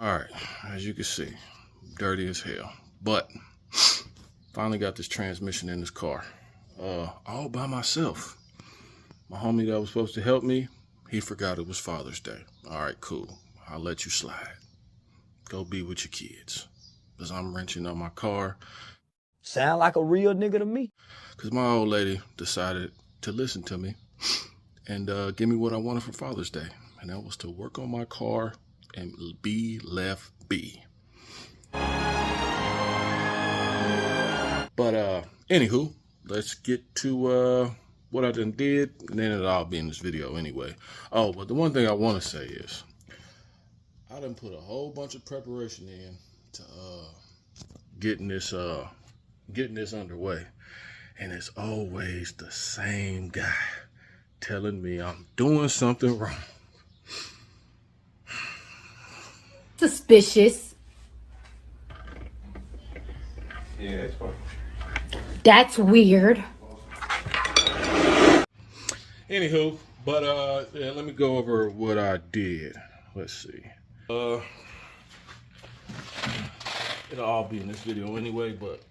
All right, as you can see, dirty as hell. But finally got this transmission in this car, all by myself. My homie that was supposed to help me, he forgot it was Father's Day. All right, cool. I'll let you slide. Go be with your kids. Because I'm wrenching on my car. Sound like a real nigga to me. Because my old lady decided to listen to me and give me what I wanted for Father's Day. And that was to work on my car and be left be. But anywho, let's get to what I done did, and then it'll all be in this video anyway. Oh, but the one thing I want to say is I done put a whole bunch of preparation in to getting this underway, and it's always the same guy telling me I'm doing something wrong. Suspicious. Yeah, that's fine. That's weird. Anywho, but yeah, let me go over what I did. Let's see. It'll all be in this video anyway, but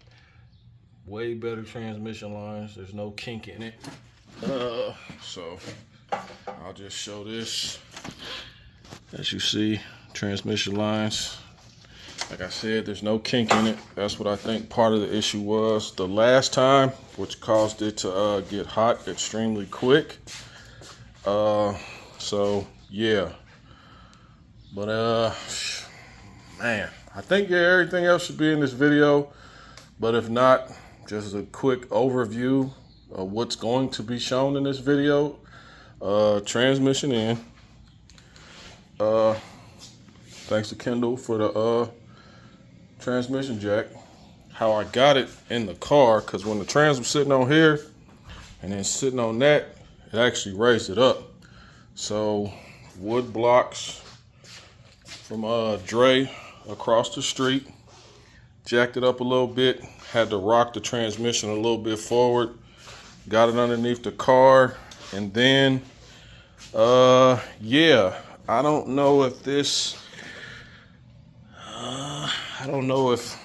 way better transmission lines. There's no kink in it. So I'll just show this. As you see, transmission lines. Like I said, there's no kink in it. That's what I think part of the issue was the last time, which caused it to get hot extremely quick. So yeah. But man, I think everything else should be in this video. But if not, just a quick overview of what's going to be shown in this video. Transmission in. Thanks to Kendall for the transmission jack. How I got it in the car, because when the trans was sitting on here and then sitting on that, it actually raised it up. So wood blocks from Dre across the street, jacked it up a little bit, had to rock the transmission a little bit forward, got it underneath the car, and then yeah, I don't know if this I don't know if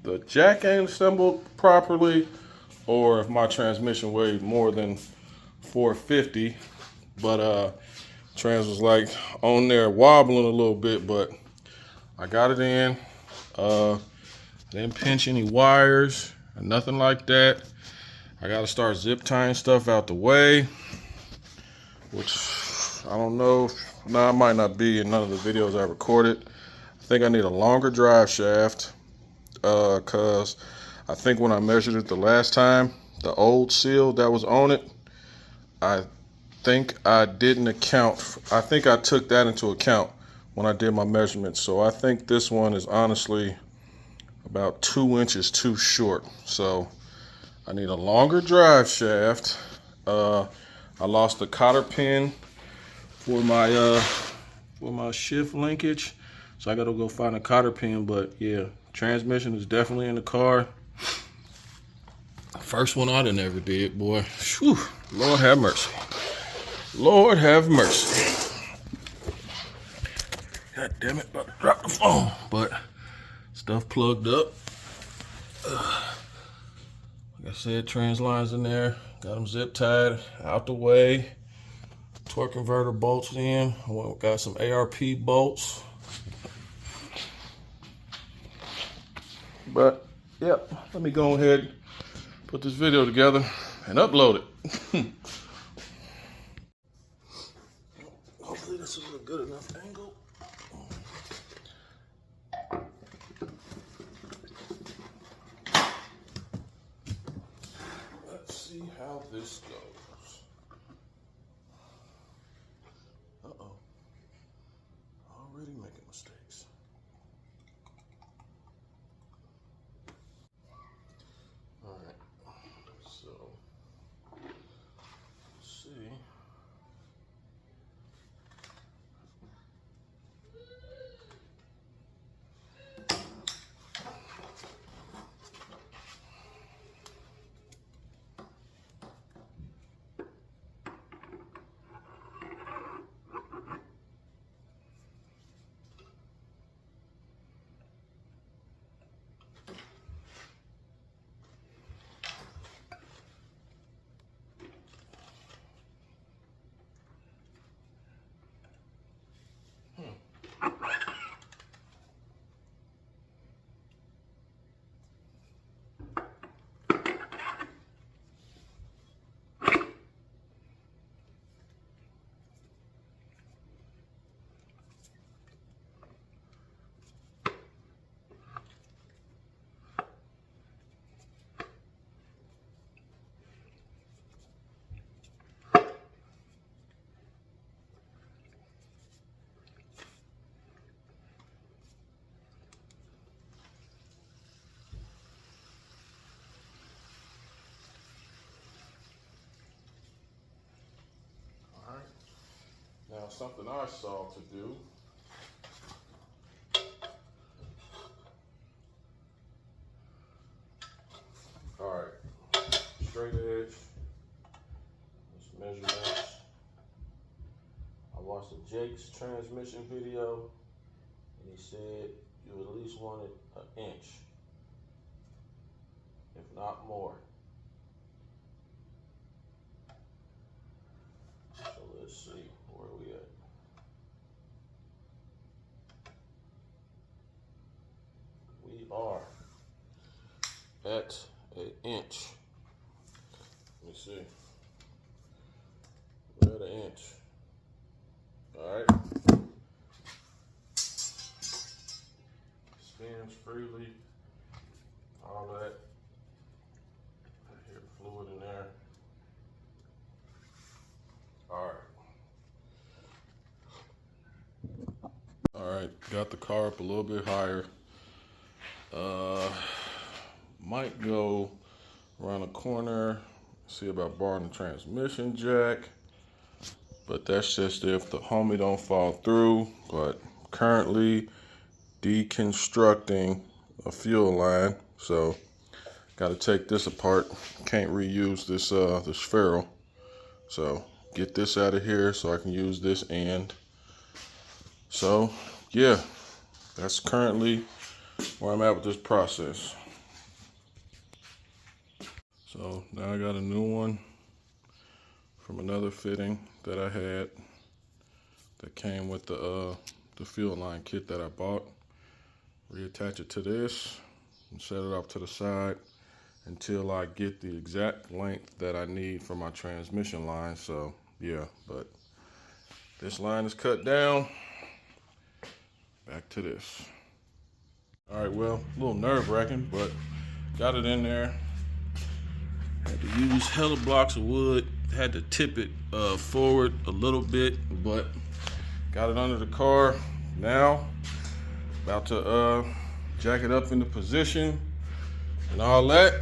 the jack ain't assembled properly or if my transmission weighed more than 450, but trans was like on there wobbling a little bit, but I got it in. Didn't pinch any wires or nothing like that. I gotta start zip tying stuff out the way, which I don't know. Nah, it might not be in none of the videos I recorded. I think I need a longer drive shaft, cause I think when I measured it the last time, the old seal that was on it, I think I didn't account. I think I took that into account when I did my measurements. So I think this one is honestly about 2 inches too short. So I need a longer drive shaft. I lost the cotter pin for my shift linkage, so I gotta go find a cotter pin. But yeah, transmission is definitely in the car. First one I done ever did, boy. Whew, Lord have mercy. Lord have mercy. God damn it, about to drop the phone. But stuff plugged up. Like I said, trans lines in there. Got them zip tied out the way. Torque converter bolts in. Got some ARP bolts. But yep, let me go ahead, put this video together and upload it. Hopefully this is a good enough angle. Let's see how this goes. Uh-oh. Already making mistakes. All right. So, let's see. something I saw to do. All right, straight edge. Let's measure that. I watched a Jake's transmission video, and he said you at least want it an inch, if not more. So let's see where we at. We are at an inch. Let me see. We're at an inch. All right. Spins freely. All that. I hear the fluid in there. All right. All right. Got the car up a little bit higher. Might go around the corner, see about borrowing the transmission jack. But that's just if the homie don't fall through. But currently deconstructing a fuel line, so got to take this apart. Can't reuse this this ferrule, so get this out of here so I can use this end. So yeah, that's currently where I'm at with this process. So now I got a new one from another fitting that I had that came with the fuel line kit that I bought. Reattach it to this and set it off to the side until I get the exact length that I need for my transmission line. So yeah, but this line is cut down. Back to this. All right, well, a little nerve-wracking, but got it in there. Had to use hella blocks of wood. Had to tip it forward a little bit, but got it under the car. Now, about to jack it up into position and all that.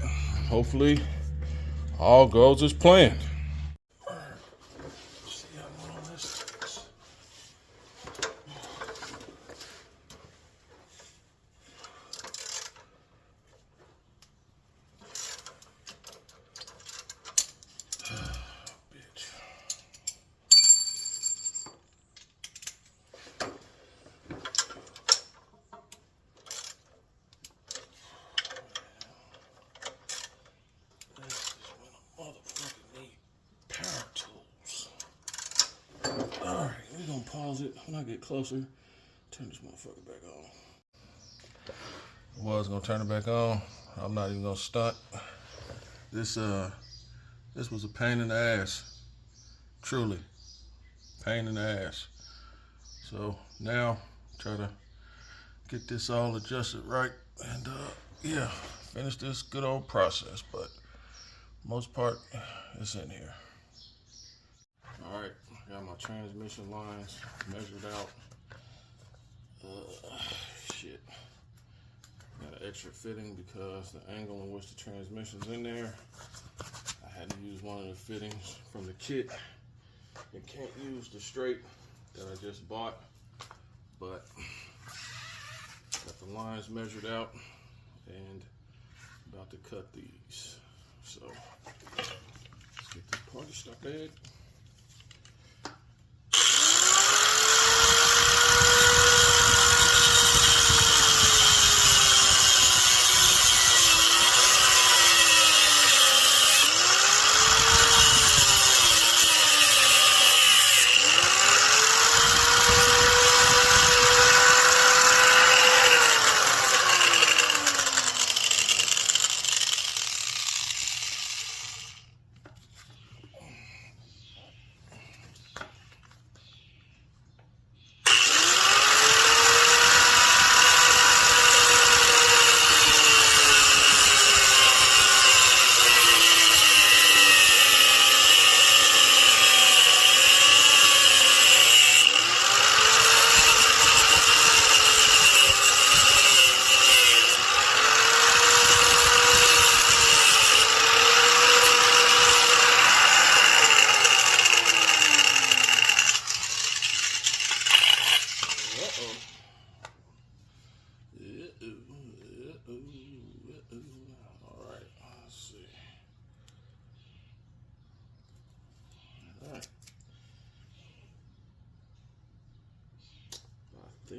Hopefully, all goes as planned. See how long this takes. Pause it when I get closer. Turn this motherfucker back on. Was gonna turn it back on. I'm not even gonna stunt. This was a pain in the ass. Truly, pain in the ass. So now try to get this all adjusted right and yeah, finish this good old process. But most part, it's in here. All right. Got my transmission lines measured out. Shit. Got an extra fitting because the angle in which the transmission's in there. I had to use one of the fittings from the kit. And can't use the straight that I just bought. But got the lines measured out and about to cut these. So let's get this party started.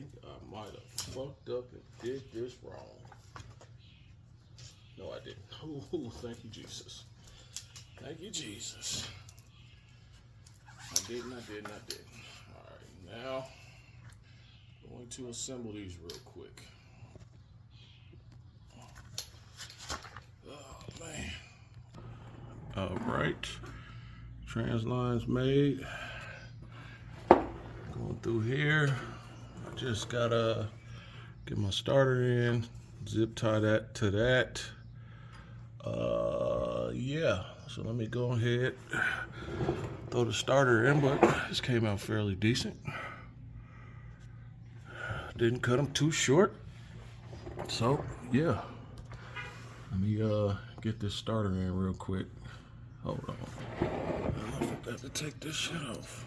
think I might have fucked up and did this wrong. No, I didn't. Oh, thank you, Jesus. Thank you, Jesus. I didn't. All right, now going to assemble these real quick. Oh, man. All right. Trans lines made. Going through here. I just gotta get my starter in, zip tie that to that. Yeah, so let me go ahead, throw the starter in, but this came out fairly decent. Didn't cut them too short. So, yeah. Let me get this starter in real quick. Hold on. I forgot to take this shit off.